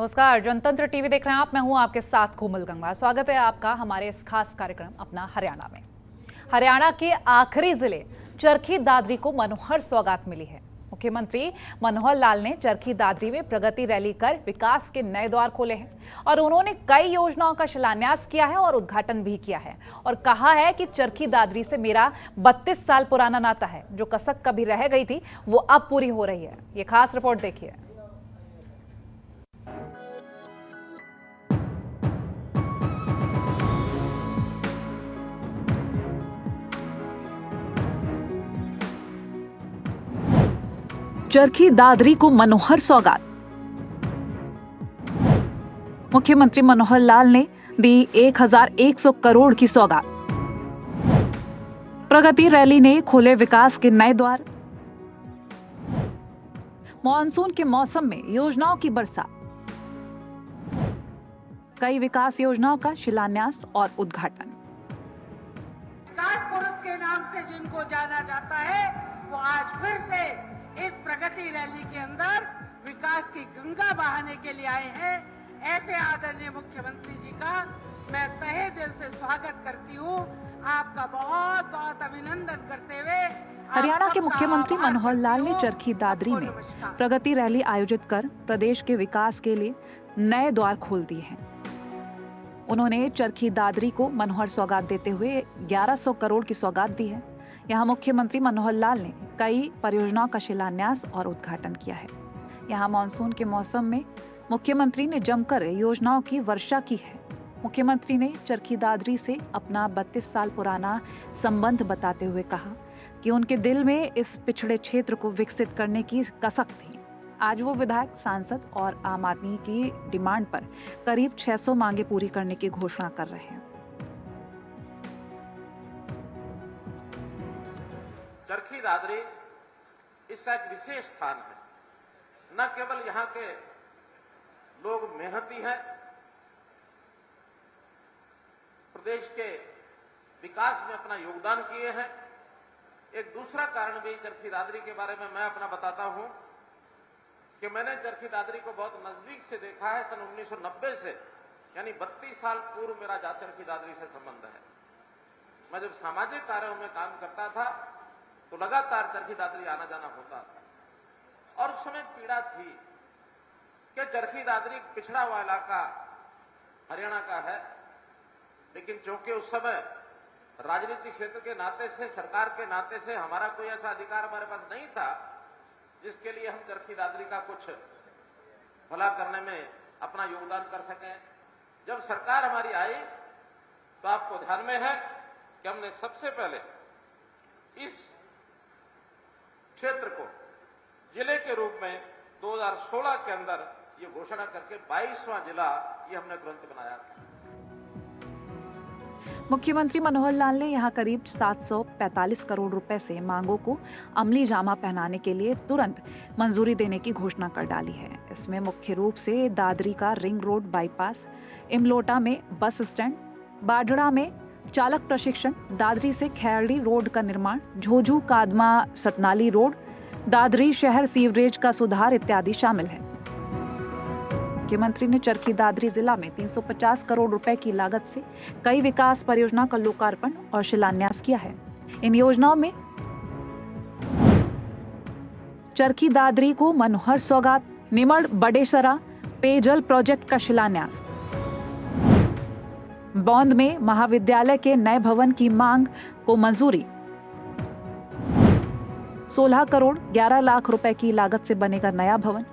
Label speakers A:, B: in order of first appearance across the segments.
A: नमस्कार, जनतंत्र टीवी देख रहे हैं आप। मैं हूं आपके साथ कोमल गंगवार। स्वागत है आपका हमारे इस खास कार्यक्रम अपना हरियाणा में। हरियाणा के आखिरी जिले चरखी दादरी को मनोहर सौगात मिली है। मुख्यमंत्री मनोहर लाल ने चरखी दादरी में प्रगति रैली कर विकास के नए द्वार खोले हैं और उन्होंने कई योजनाओं का शिलान्यास किया है और उद्घाटन भी किया है और कहा है कि चरखी दादरी से मेरा 32 साल पुराना नाता है। जो कसक कभी रह गई थी वो अब पूरी हो रही है। ये खास रिपोर्ट देखिए। चरखी दादरी को मनोहर सौगात। मुख्यमंत्री मनोहर लाल ने दी 1100 करोड़ की सौगात। प्रगति रैली ने खोले विकास के नए द्वार। मॉनसून के मौसम में योजनाओं की बरसात। कई विकास योजनाओं का शिलान्यास और उद्घाटन।
B: विकास पुरुष के नाम से जिनको जाना जाता है वो आज फिर से इस प्रगति रैली के अंदर विकास की गंगा बहाने के लिए आए हैं। ऐसे आदरणीय मुख्यमंत्री जी का मैं तहे दिल से स्वागत करती हूँ। आपका बहुत बहुत अभिनंदन करते हुए
A: हरियाणा के मुख्यमंत्री मनोहर लाल ने चरखी दादरी में प्रगति रैली आयोजित कर प्रदेश के विकास के लिए नए द्वार खोल दिए हैं। उन्होंने चरखी दादरी को मनोहर सौगात देते हुए 1100 करोड़ की सौगात दी है। यहाँ मुख्यमंत्री मनोहर लाल ने कई परियोजनाओं का शिलान्यास और उद्घाटन किया है। यहाँ मानसून के मौसम में मुख्यमंत्री ने जमकर योजनाओं की वर्षा की है। मुख्यमंत्री ने चरखी दादरी से अपना 32 साल पुराना संबंध बताते हुए कहा कि उनके दिल में इस पिछड़े क्षेत्र को विकसित करने की कसक थी। आज वो विधायक, सांसद और आम आदमी की डिमांड पर करीब 600 मांगे पूरी करने की घोषणा कर रहे हैं।
C: चरखी दादरी इसका एक विशेष स्थान है। न केवल यहाँ के लोग मेहनती हैं, प्रदेश के विकास में अपना योगदान किए हैं। एक दूसरा कारण भी चरखी दादरी के बारे में मैं अपना बताता हूं कि मैंने चरखी दादरी को बहुत नजदीक से देखा है। सन 1990 से, यानी 32 साल पूर्व मेरा चरखी दादरी से संबंध है। मैं जब सामाजिक कार्यों में काम करता था तो लगातार चरखी दादरी आना जाना होता था और उस समय पीड़ा थी कि चरखी दादरी पिछड़ा हुआ इलाका हरियाणा का है, लेकिन चूंकि उस समय राजनीतिक क्षेत्र के नाते से, सरकार के नाते से हमारा कोई ऐसा अधिकार हमारे पास नहीं था जिसके लिए हम चरखी दादरी का कुछ भला करने में अपना योगदान कर सकें। जब सरकार हमारी आई तो आपको ध्यान में है कि हमने सबसे पहले इस क्षेत्र को जिले के रूप में 2016 के अंदर ये घोषणा करके 22वां जिला ये हमने तुरंत बनाया था।
A: मुख्यमंत्री मनोहर लाल ने यहां करीब 745 करोड़ रुपए से मांगों को अमली जामा पहनाने के लिए तुरंत मंजूरी देने की घोषणा कर डाली है। इसमें मुख्य रूप से दादरी का रिंग रोड बाईपास, इमलोटा में बस स्टैंड, बाढ़ड़ा में चालक प्रशिक्षण, दादरी से खैरड़ी रोड का निर्माण, झोझू कादमा सतनाली रोड, दादरी शहर सीवरेज का सुधार इत्यादि शामिल है। मुख्यमंत्री ने चरखी दादरी जिला में 350 करोड़ रुपए की लागत से कई विकास परियोजना का लोकार्पण और शिलान्यास किया है। इन योजनाओं में चरखी दादरी को मनोहर सौगात, निमड़ बडेसरा पेयजल प्रोजेक्ट का शिलान्यास, बौंद में महाविद्यालय के नए भवन की मांग को मंजूरी, 16 करोड़ 11 लाख रुपए की लागत से बनेगा नया भवन,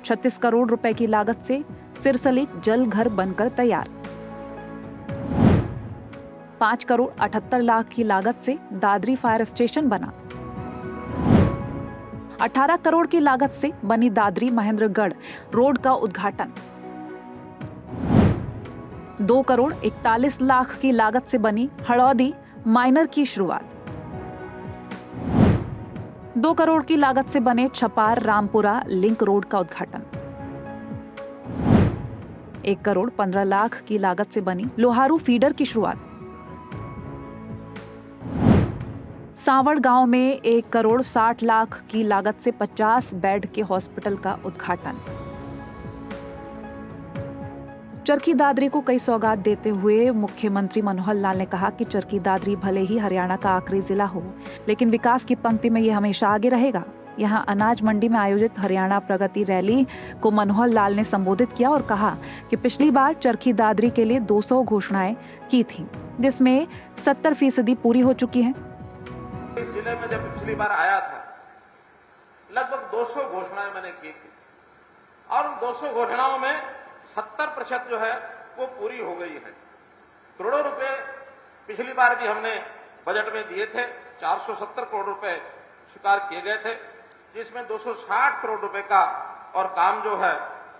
A: 36 करोड़ रुपए की लागत से सिरसली जल घर बनकर तैयार, 5 करोड़ 78 लाख की लागत से दादरी फायर स्टेशन बना, 18 करोड़ की लागत से बनी दादरी महेंद्रगढ़ रोड का उद्घाटन, 2 करोड़ 41 लाख की लागत से बनी हड़ौदी माइनर की शुरुआत, 2 करोड़ की लागत से बने छपार रामपुरा लिंक रोड का उद्घाटन, 1 करोड़ 15 लाख की लागत से बनी लोहारू फीडर की शुरुआत, सांवड़ गांव में 1 करोड़ 60 लाख की लागत से 50 बेड के हॉस्पिटल का उद्घाटन। चरखी दादरी को कई सौगात देते हुए मुख्यमंत्री मनोहर लाल ने कहा कि चरखी दादरी भले ही हरियाणा का आखिरी जिला हो, लेकिन विकास की पंक्ति में यह हमेशा आगे रहेगा। यहां अनाज मंडी में आयोजित हरियाणा प्रगति रैली को मनोहर लाल ने संबोधित किया और कहा कि पिछली बार चरखी दादरी के लिए 200 घोषणाएं की थीं, जिसमें 70% पूरी हो चुकी हैं।
C: इस जिले में जब पिछली बार आया था, लगभग 200 घोषणाएं मैंने की थी और उन 200 घोषणाओं में 70% जो है वो पूरी हो गई है। करोड़ों रुपए पिछली बार भी हमने बजट में दिए थे, 470 करोड़ रुपए स्वीकार किए गए थे, जिसमें 260 करोड़ रुपए का और काम जो है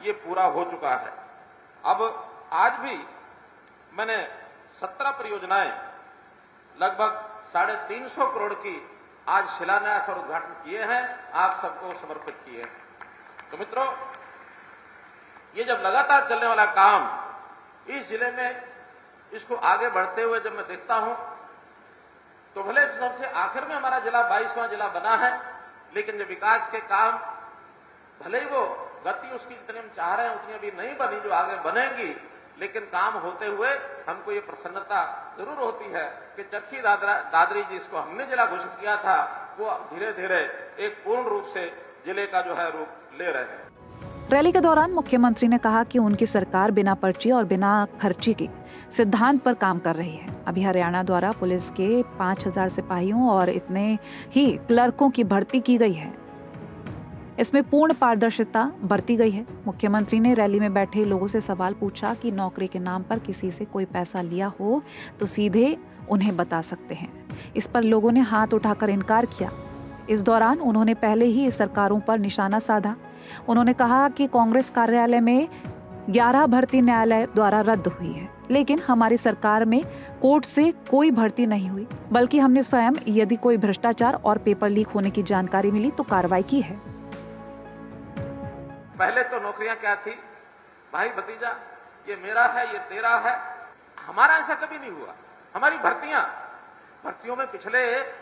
C: ये पूरा हो चुका है। अब आज भी मैंने 17 परियोजनाएं लगभग 350 करोड़ की आज शिलान्यास और उद्घाटन किए हैं, आप सबको समर्पित किए हैं। तो मित्रों, ये जब लगातार चलने वाला काम इस जिले में इसको आगे बढ़ते हुए जब मैं देखता हूं, तो भले सबसे आखिर में हमारा जिला 22वां जिला बना है, लेकिन जो विकास के काम भले ही वो गति उसकी जितनी हम चाह रहे हैं उतनी अभी नहीं बनी, जो आगे बनेगी, लेकिन काम होते हुए हमको ये प्रसन्नता जरूर होती है कि चरखी दादरी जिसको हमने जिला घोषित किया था, वो धीरे धीरे एक पूर्ण रूप से जिले का जो है रूप ले रहे हैं।
A: रैली के दौरान मुख्यमंत्री ने कहा कि उनकी सरकार बिना पर्ची और बिना खर्ची के सिद्धांत पर काम कर रही है। अभी हरियाणा द्वारा पुलिस के 5000 सिपाहियों और इतने ही क्लर्कों की भर्ती की गई है। इसमें पूर्ण पारदर्शिता बरती गई है। मुख्यमंत्री ने रैली में बैठे लोगों से सवाल पूछा कि नौकरी के नाम पर किसी से कोई पैसा लिया हो तो सीधे उन्हें बता सकते हैं। इस पर लोगों ने हाथ उठाकर इनकार किया। इस दौरान उन्होंने पहले ही सरकारों पर निशाना साधा। उन्होंने कहा कि कांग्रेस कार्यालय में 11 भर्ती न्यायालय द्वारा रद्द हुई है, लेकिन हमारी सरकार में कोर्ट से कोई भर्ती नहीं हुई, बल्कि हमने स्वयं यदि कोई भ्रष्टाचार और पेपर लीक होने की जानकारी मिली तो कार्रवाई की है।
C: पहले तो नौकरियां क्या थी, भाई भतीजा, ये मेरा है, ये तेरा है। हमारा ऐसा कभी नहीं हुआ। हमारी भर्तियों में पिछले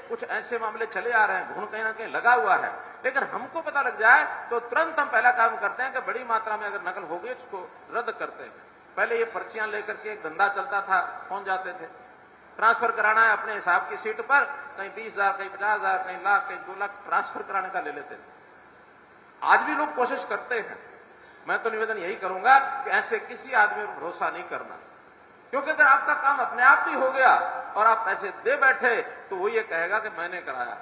C: कुछ ऐसे मामले चले आ रहे हैं, घून कहीं ना कहीं लगा हुआ है, लेकिन हमको पता लग जाए तो तुरंत हम पहला काम करते हैं कि बड़ी मात्रा में अगर नकल हो गई उसको रद्द करते हैं। पहले ये पर्चियां लेकर के एक धंधा चलता था, पहुंच जाते थे, ट्रांसफर कराना है अपने हिसाब की सीट पर, कहीं 20,000, कहीं 50,000, कहीं लाख, कहीं 2 लाख ट्रांसफर कराने का ले लेते थे। आज भी लोग कोशिश करते हैं। मैं तो निवेदन यही करूंगा कि ऐसे किसी आदमी पर भरोसा नहीं करना, क्योंकि अगर आपका काम अपने आप ही हो गया और आप पैसे दे बैठे तो वो ये कहेगा कि मैंने कराया।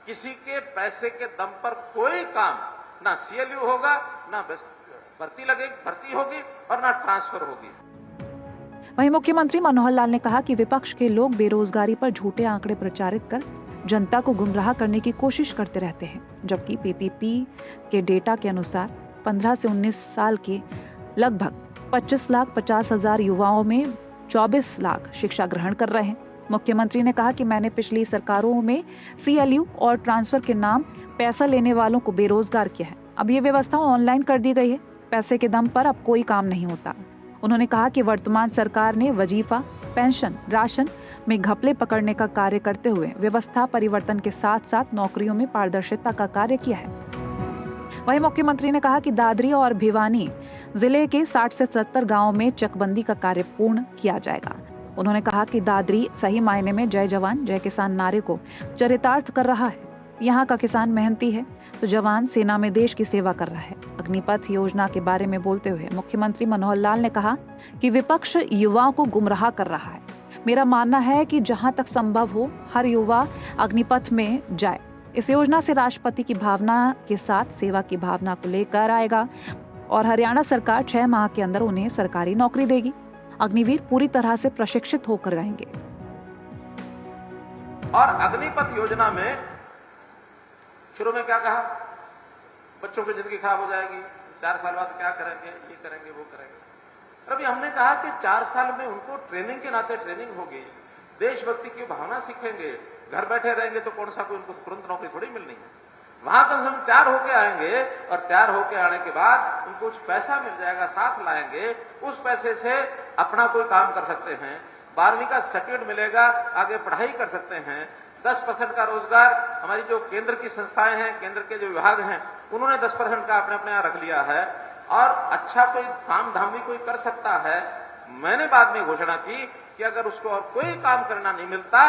C: किसी के पैसे के दम पर कोई काम ना सीएलयू होगा, ना भर्ती होगी और ना ट्रांसफर होगी।
A: वहीं मुख्यमंत्री मनोहर लाल ने कहा कि विपक्ष के लोग बेरोजगारी पर झूठे आंकड़े प्रचारित कर जनता को गुमराह करने की कोशिश करते रहते हैं, जबकि पीपीपी के डेटा के अनुसार 15 से 19 साल के लगभग 25,50,000 युवाओं में 24 लाख शिक्षा ग्रहण कर रहे हैं। मुख्यमंत्री ने कहा कि मैंने पिछली सरकारों में सीएलयू और ट्रांसफर के नाम पैसा लेने वालों को बेरोजगार किया है। अब ये व्यवस्था ऑनलाइन कर दी गई है। पैसे के दम पर अब कोई काम नहीं होता। उन्होंने कहा कि वर्तमान सरकार ने वजीफा, पेंशन, राशन में घपले पकड़ने का कार्य करते हुए व्यवस्था परिवर्तन के साथ साथ नौकरियों में पारदर्शिता का कार्य किया है। वहीं मुख्यमंत्री ने कहा कि दादरी और भिवानी जिले के 60 से 70 गांवों में चकबंदी का कार्य पूर्ण किया जाएगा। उन्होंने कहा कि दादरी सही मायने में जय जवान जय किसान नारे को चरितार्थ कर रहा है। यहाँ का किसान मेहनती है तो जवान सेना में देश की सेवा कर रहा है। अग्निपथ योजना के बारे में बोलते हुए मुख्यमंत्री मनोहर लाल ने कहा कि विपक्ष युवाओं को गुमराह कर रहा है। मेरा मानना है कि जहां तक संभव हो हर युवा अग्निपथ में जाए। इस योजना से राष्ट्रपति की भावना के साथ सेवा की भावना को लेकर आएगा और हरियाणा सरकार 6 माह के अंदर उन्हें सरकारी नौकरी देगी। अग्निवीर पूरी तरह से प्रशिक्षित होकर रहेंगे।
C: और अग्निपथ योजना में शुरू में क्या कहा, बच्चों की जिंदगी खराब हो जाएगी, 4 साल बाद क्या करेंगे, ये करेंगे, वो करेंगे। अभी हमने कहा कि 4 साल में उनको ट्रेनिंग के नाते ट्रेनिंग होगी, देशभक्ति की भावना सीखेंगे। घर बैठे रहेंगे तो कौन सा कोई उनको तुरंत नौकरी थोड़ी मिलनी है। वहां कम से कम तैयार होके आएंगे और तैयार होके आने के बाद उनको कुछ पैसा मिल जाएगा, साथ लाएंगे, उस पैसे से अपना कोई काम कर सकते हैं। 12वीं का सर्टिफिकेट मिलेगा, आगे पढ़ाई कर सकते हैं। 10% का रोजगार हमारी जो केंद्र की संस्थाएं हैं, केंद्र के जो विभाग हैं, उन्होंने 10% का अपने यहाँ रख लिया है। और अच्छा कोई काम धाम भी कोई कर सकता है। मैंने बाद में घोषणा की कि अगर उसको और कोई काम करना नहीं मिलता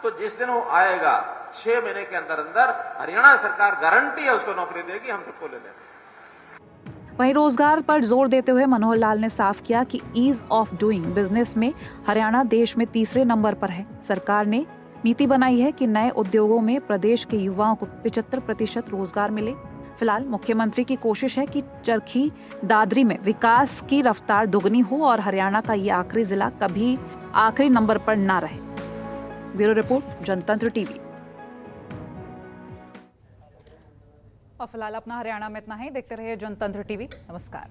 C: तो जिस दिन वो आएगा 6 महीने के अंदर अंदर हरियाणा सरकार गारंटी है उसको नौकरी देगी, हम सबको ले लेंगे।
A: वहीं रोजगार पर जोर देते हुए मनोहर लाल ने साफ किया कि ईज ऑफ डूइंग बिजनेस में हरियाणा देश में तीसरे नंबर पर है। सरकार ने नीति बनाई है कि नए उद्योगों में प्रदेश के युवाओं को 75% रोजगार मिले। फिलहाल मुख्यमंत्री की कोशिश है कि चरखी दादरी में विकास की रफ्तार दुगनी हो और हरियाणा का ये आखिरी जिला कभी आखिरी नंबर पर ना रहे। ब्यूरो रिपोर्ट, जनतंत्र टीवी। और फिलहाल अपना हरियाणा में इतना ही। देखते रहिए जनतंत्र टीवी। नमस्कार।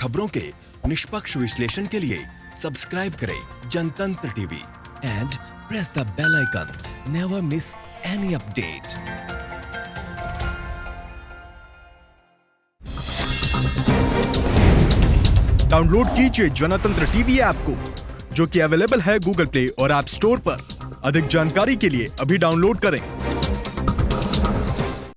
D: खबरों के निष्पक्ष विश्लेषण के लिए सब्सक्राइब करें Jantantra TV and press the bell icon. Never miss any update.
E: Download कीजिए जनतंत्र टीवी ऐप को, जो कि अवेलेबल है गूगल प्ले और ऐप स्टोर पर। अधिक जानकारी के लिए अभी डाउनलोड करें।